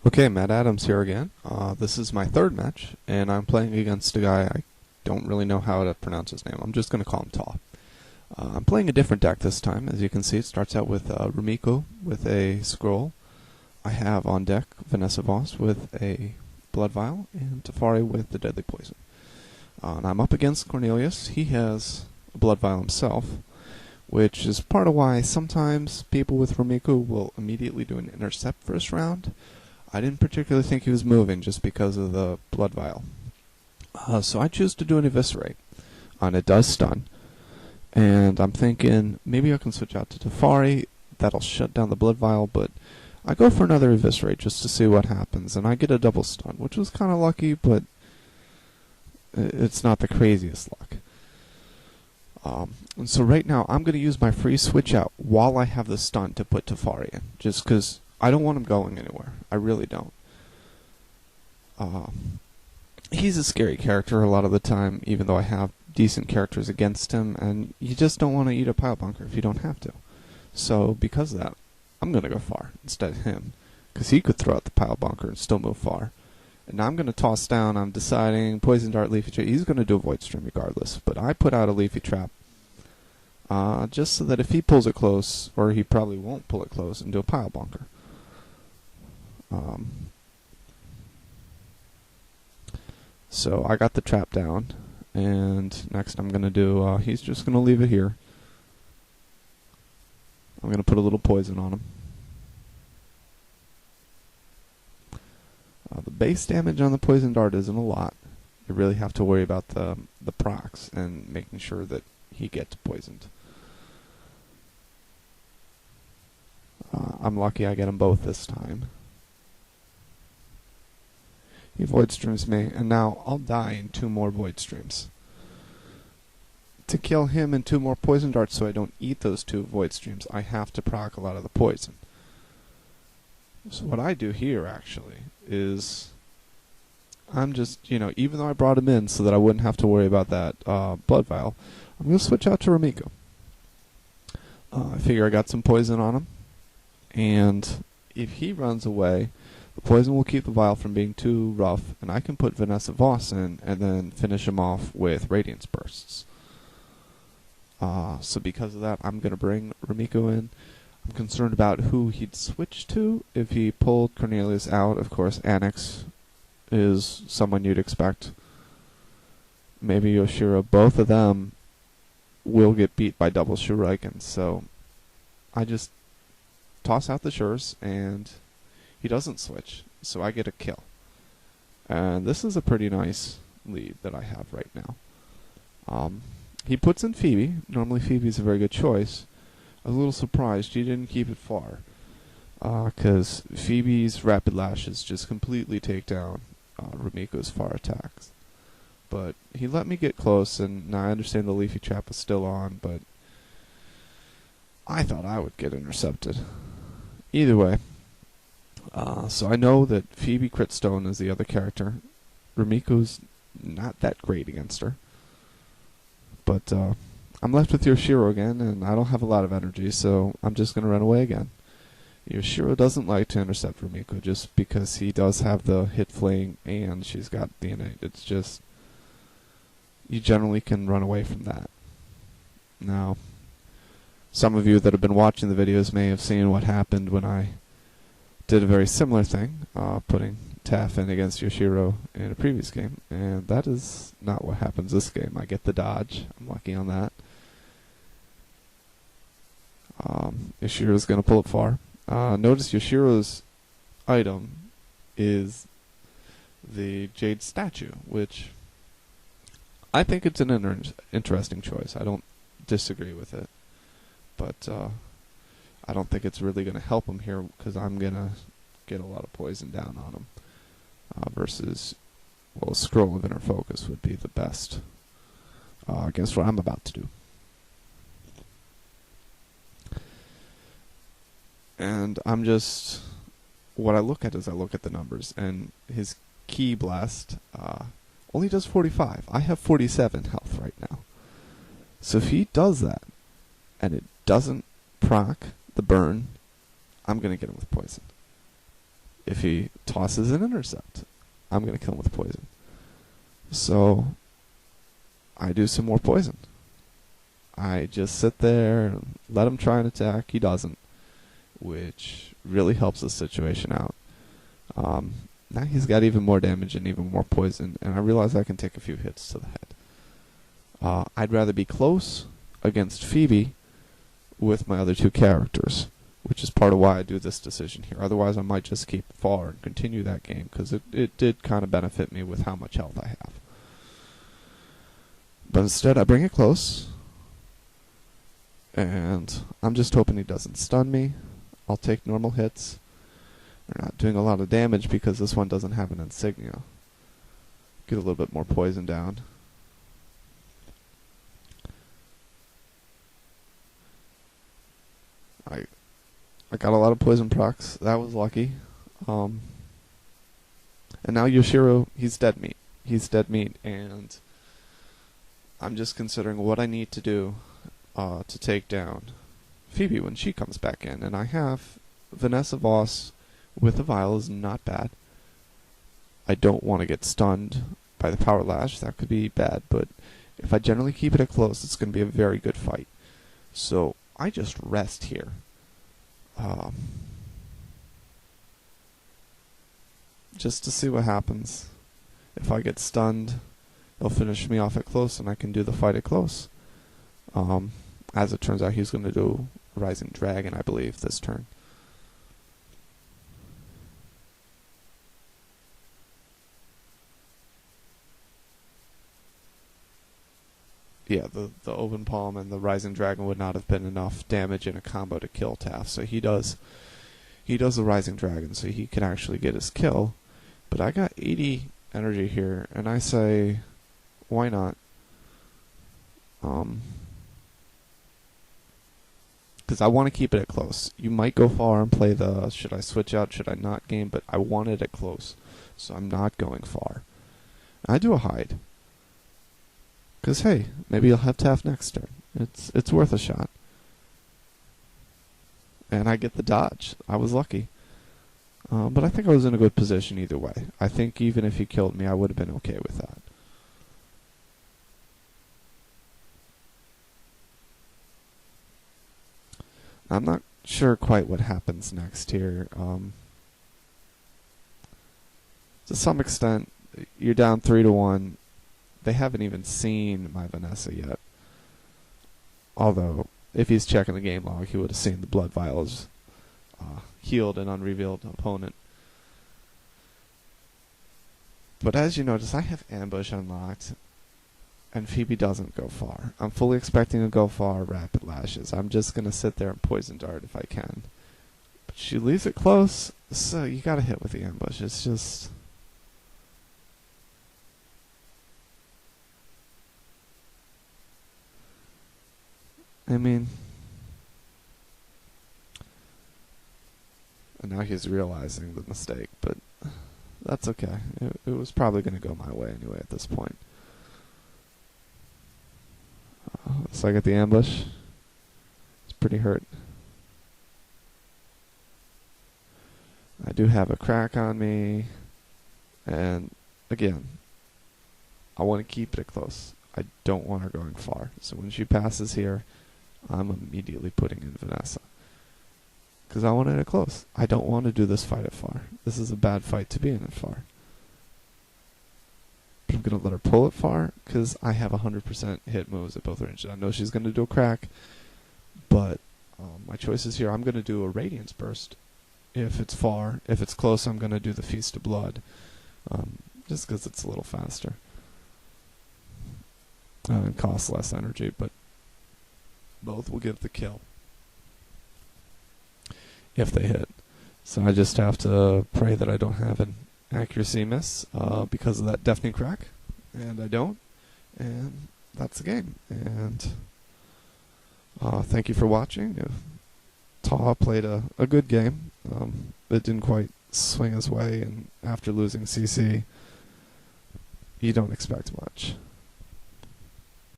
Okay, MaddAddams here again. This is my third match, and I'm playing against a guy. I don't really know how to pronounce his name. I'm just going to call him Taw. I'm playing a different deck this time. As you can see, it starts out with Rumiko with a scroll. I have on deck Vanessa Voss with a blood vial, and Teferi with the deadly poison. And I'm up against Cornelius. He has a blood vial himself, which is part of why sometimes people with Rumiko will immediately do an intercept first round. I didn't particularly think he was moving just because of the blood vial. So I choose to do an eviscerate, and it does stun. And I'm thinking maybe I can switch out to Teferi. That'll shut down the blood vial, but I go for another eviscerate just to see what happens, and I get a double stun, which was kind of lucky, but it's not the craziest luck. And so right now I'm going to use my free switch out while I have the stun to put Teferi in, just because I don't want him going anywhere. I really don't. He's a scary character a lot of the time, even though I have decent characters against him, and you just don't want to eat a pile bunker if you don't have to. So because of that, I'm going to go far instead of him, because he could throw out the pile bunker and still move far. And now I'm going to toss down. I'm deciding poison dart, leafy trap. He's going to do a void stream regardless, but I put out a leafy trap just so that if he pulls it close, or he probably won't pull it close, and do a pile bunker. So I got the trap down, and next I'm going to do, he's just going to leave it here. I'm going to put a little poison on him. The base damage on the poison dart isn't a lot. You really have to worry about the procs and making sure that he gets poisoned. I'm lucky I get them both this time. He void streams me, and now I'll die in 2 more void streams. To kill him and 2 more poison darts so I don't eat those 2 void streams, I have to proc a lot of the poison. So what I do here, actually, is I'm just, even though I brought him in so that I wouldn't have to worry about that blood vial, I'm going to switch out to Rumiko. I figure I got some poison on him, and if he runs away, the poison will keep the vial from being too rough, and I can put Vanessa Voss in and then finish him off with Radiance Bursts. So because of that, I'm going to bring Rumiko in. I'm concerned about who he'd switch to. If he pulled Cornelius out, of course, Annex is someone you'd expect. Maybe Yoshiro. Both of them will get beat by double Shuriken, so I just toss out the Shurs, and he doesn't switch, so I get a kill. And this is a pretty nice lead that I have right now. He puts in Phoebe. Normally Phoebe's a very good choice. I was a little surprised he didn't keep it far, because Phoebe's Rapid Lashes just completely take down Rumiko's far attacks. But he let me get close, and now I understand the Leafy Trap was still on, but I thought I would get intercepted. Either way, so I know that Phoebe Critstone is the other character. Rumiko's not that great against her. But I'm left with Yoshiro again, and I don't have a lot of energy, so I'm just going to run away again. Yoshiro doesn't like to intercept Rumiko just because he does have the hit fling and she's got the innate. It's just, you generally can run away from that. Now, some of you that have been watching the videos may have seen what happened when I did a very similar thing, putting Taff in against Yoshiro in a previous game, and that is not what happens this game. I get the dodge. I'm lucky on that. Yoshiro's going to pull it far. Notice Yoshiro's item is the Jade Statue, which I think it's an interesting choice. I don't disagree with it, but I don't think it's really going to help him here because I'm going to get a lot of poison down on him. Versus, well, Scroll of Inner Focus would be the best against what I'm about to do. And I'm just, what I look at is I look at the numbers, and his Ki Blast only does 45. I have 47 health right now. So if he does that, and it doesn't proc the burn, I'm going to get him with poison. If he tosses an intercept. I'm going to kill him with poison. So I do some more poison. I just sit there and let him try and attack. He doesn't, which really helps the situation out. Now he's got even more damage and even more poison, and I realize I can take a few hits to the head. I'd rather be close against Phoebe with my other two characters, which is part of why I do this decision here. Otherwise, I might just keep far and continue that game, because it did kind of benefit me with how much health I have. But instead, I bring it close, and I'm just hoping he doesn't stun me. I'll take normal hits. They're not doing a lot of damage because this one doesn't have an insignia. Get a little bit more poison down. I got a lot of poison procs. That was lucky. And now Yoshiro, he's dead meat. He's dead meat, and I'm just considering what I need to do to take down Phoebe when she comes back in. And I have Vanessa Voss with a vial is not bad. I don't want to get stunned by the power lash. That could be bad, but if I generally keep it at close, it's going to be a very good fight. So I just rest here. Just to see what happens. If I get stunned, they'll finish me off at close, and I can do the fight at close. As it turns out, he's going to do Rising Dragon, I believe, this turn. Yeah, the open palm and the Rising Dragon would not have been enough damage in a combo to kill Taft. So he does the Rising Dragon, so he can actually get his kill. But I got 80 energy here, and I say, why not? Because I want to keep it at close. You might go far and play the should I switch out, should I not game, but I want it at close, so I'm not going far. I do a hide. Because, hey, maybe you'll have Taft next turn. It's worth a shot. And I get the dodge. I was lucky. But I think I was in a good position either way. I think even if he killed me, I would have been okay with that. I'm not sure quite what happens next here. To some extent, you're down 3-1. They haven't even seen my Vanessa yet. Although, if he's checking the game log, he would have seen the blood vials healed an unrevealed opponent. But as you notice, I have ambush unlocked, and Phoebe doesn't go far. I'm fully expecting to go far, rapid lashes. I'm just going to sit there and poison dart if I can. But she leaves it close, so you got to hit with the ambush. It's just... I mean, and now he's realizing the mistake, but that's okay. It was probably going to go my way anyway at this point. So I get the ambush. It's pretty hurt. I do have a crack on me, and again, I want to keep it close. I don't want her going far. So when she passes here, I'm immediately putting in Vanessa. Because I want it at close. I don't want to do this fight at far. This is a bad fight to be in at far. But I'm going to let her pull it far, because I have 100% hit moves at both ranges. I know she's going to do a crack, but my choices here, I'm going to do a Radiance Burst if it's far. If it's close, I'm going to do the Feast of Blood, just because it's a little faster. It costs less energy, but both will give the kill if they hit. So I just have to pray that I don't have an accuracy miss because of that deafening crack, and I don't, and that's the game. And thank you for watching. Taw played a good game. It didn't quite swing his way, and after losing CC, you don't expect much.